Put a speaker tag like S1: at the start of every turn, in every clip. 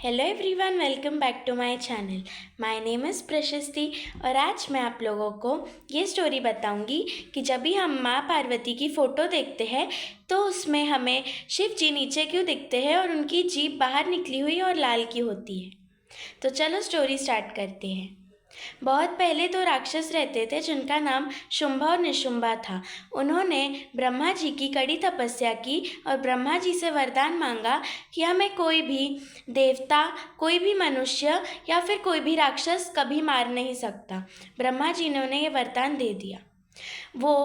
S1: Hello everyone, welcome back to my channel. My name is Prashasti और आज मैं आप लोगों को ये स्टोरी बताऊंगी कि जब भी हम माँ पार्वती की फ़ोटो देखते हैं तो उसमें हमें शिव जी नीचे क्यों दिखते हैं और उनकी जीभ बाहर निकली हुई और लाल क्यों होती है। तो चलो स्टोरी स्टार्ट करते हैं। बहुत पहले तो राक्षस रहते थे जिनका नाम शुंभा और निशुंभा था। उन्होंने ब्रह्मा जी की कड़ी तपस्या की और ब्रह्मा जी से वरदान मांगा कि हमें कोई भी देवता, कोई भी मनुष्य या फिर कोई भी राक्षस कभी मार नहीं सकता। ब्रह्मा जी ने उन्हें ये वरदान दे दिया। वो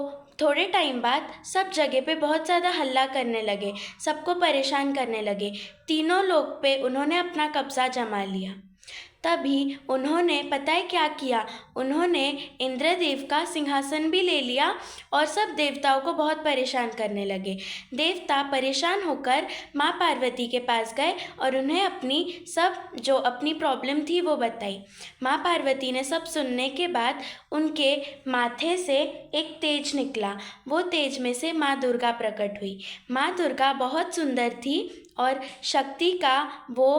S1: थोड़े टाइम बाद सब जगह पे बहुत ज़्यादा हल्ला करने लगे, सबको परेशान करने लगे। तीनों लोक पे उन्होंने अपना कब्ज़ा जमा लिया। तभी उन्होंने पता है क्या किया, उन्होंने इंद्रदेव का सिंहासन भी ले लिया और सब देवताओं को बहुत परेशान करने लगे। देवता परेशान होकर माँ पार्वती के पास गए और उन्हें अपनी प्रॉब्लम थी वो बताई। माँ पार्वती ने सब सुनने के बाद उनके माथे से एक तेज निकला। वो तेज में से माँ दुर्गा प्रकट हुई। माँ दुर्गा बहुत सुंदर थी और शक्ति का वो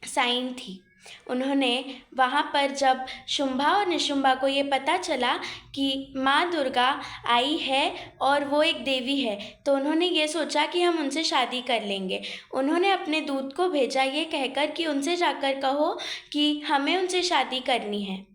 S1: साइन थी। उन्होंने वहाँ पर जब शुंभा और निशुंभा को ये पता चला कि माँ दुर्गा आई है और वो एक देवी है, तो उन्होंने ये सोचा कि हम उनसे शादी कर लेंगे। उन्होंने अपने दूत को भेजा ये कहकर कि उनसे जाकर कहो कि हमें उनसे शादी करनी है।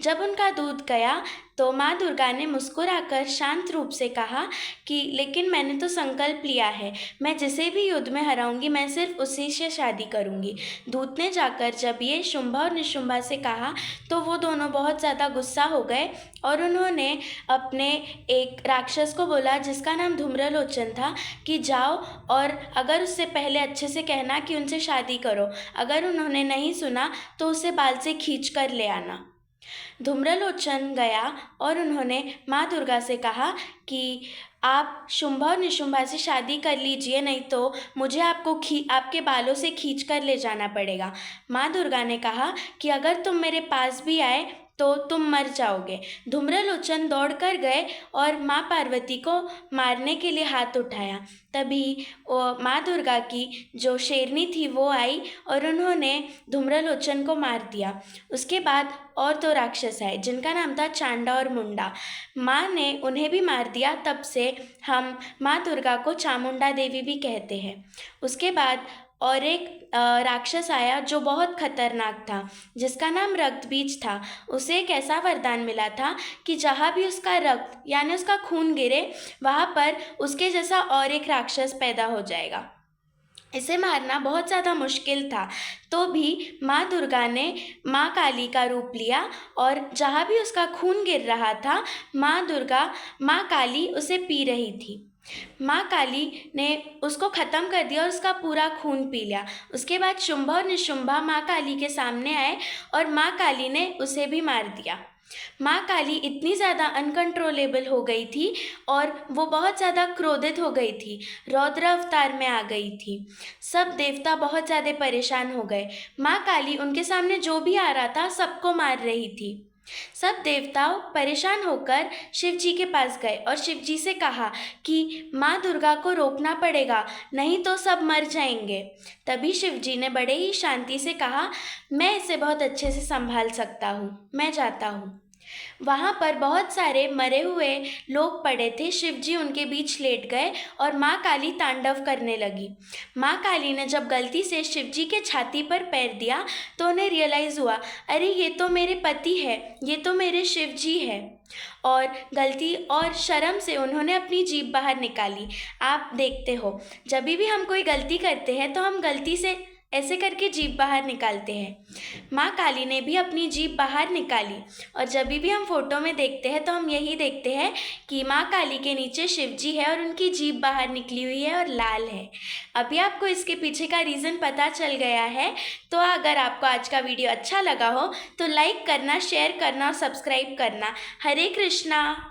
S1: जब उनका दूत गया तो माँ दुर्गा ने मुस्कुराकर शांत रूप से कहा कि लेकिन मैंने तो संकल्प लिया है, मैं जिसे भी युद्ध में हराऊंगी मैं सिर्फ उसी से शादी करूंगी। दूत ने जाकर जब ये शुंभा और निशुंभा से कहा तो वो दोनों बहुत ज़्यादा गुस्सा हो गए और उन्होंने अपने एक राक्षस को बोला जिसका नाम धूम्रलोचन था कि जाओ और अगर उससे पहले अच्छे से कहना कि उनसे शादी करो। अगर उन्होंने नहीं सुना तो उसे बाल से खींच कर ले आना। धूम्रलोचन गया और उन्होंने माँ दुर्गा से कहा कि आप शुंभा और निशुंभा से शादी कर लीजिए, नहीं तो मुझे आपके बालों से खींच कर ले जाना पड़ेगा। माँ दुर्गा ने कहा कि अगर तुम मेरे पास भी आए तो तुम मर जाओगे। धूम्रलोचन दौड़ कर गए और माँ पार्वती को मारने के लिए हाथ उठाया। तभी माँ दुर्गा की जो शेरनी थी वो आई और उन्होंने धूम्रलोचन को मार दिया। उसके बाद और दो राक्षस आए जिनका नाम था चांडा और मुंडा। माँ ने उन्हें भी मार दिया। तब से हम माँ दुर्गा को चामुंडा देवी भी कहते हैं। उसके बाद और एक राक्षस आया जो बहुत खतरनाक था, जिसका नाम रक्त बीज था। उसे एक ऐसा वरदान मिला था कि जहाँ भी उसका रक्त यानी उसका खून गिरे वहाँ पर उसके जैसा और एक राक्षस पैदा हो जाएगा। इसे मारना बहुत ज़्यादा मुश्किल था, तो भी माँ दुर्गा ने माँ काली का रूप लिया और जहाँ भी उसका खून गिर रहा था माँ काली उसे पी रही थी। माँ काली ने उसको ख़त्म कर दिया और उसका पूरा खून पी लिया। उसके बाद शुंभा और निशुंभा माँ काली के सामने आए और माँ काली ने उसे भी मार दिया। माँ काली इतनी ज़्यादा अनकंट्रोलेबल हो गई थी और वो बहुत ज़्यादा क्रोधित हो गई थी, रौद्र अवतार में आ गई थी। सब देवता बहुत ज़्यादा परेशान हो गए। माँ काली उनके सामने जो भी आ रहा था सबको मार रही थी। सब देवताओं परेशान होकर शिव जी के पास गए और शिव जी से कहा कि माँ दुर्गा को रोकना पड़ेगा, नहीं तो सब मर जाएंगे। तभी शिव जी ने बड़े ही शांति से कहा, मैं इसे बहुत अच्छे से संभाल सकता हूँ, मैं जाता हूँ। वहाँ पर बहुत सारे मरे हुए लोग पड़े थे। शिव जी उनके बीच लेट गए और माँ काली तांडव करने लगी। माँ काली ने जब गलती से शिव जी के छाती पर पैर दिया तो उन्हें रियलाइज़ हुआ, अरे ये तो मेरे पति है, ये तो मेरे शिव जी है। और गलती और शर्म से उन्होंने अपनी जीभ बाहर निकाली। आप देखते हो जब भी हम कोई गलती करते हैं तो हम गलती से ऐसे करके जीभ बाहर निकालते हैं। माँ काली ने भी अपनी जीभ बाहर निकाली और जब भी हम फोटो में देखते हैं तो हम यही देखते हैं कि माँ काली के नीचे शिव जी है और उनकी जीभ बाहर निकली हुई है और लाल है। अभी आपको इसके पीछे का रीज़न पता चल गया है। तो अगर आपको आज का वीडियो अच्छा लगा हो तो लाइक करना, शेयर करना और सब्सक्राइब करना। हरे कृष्णा।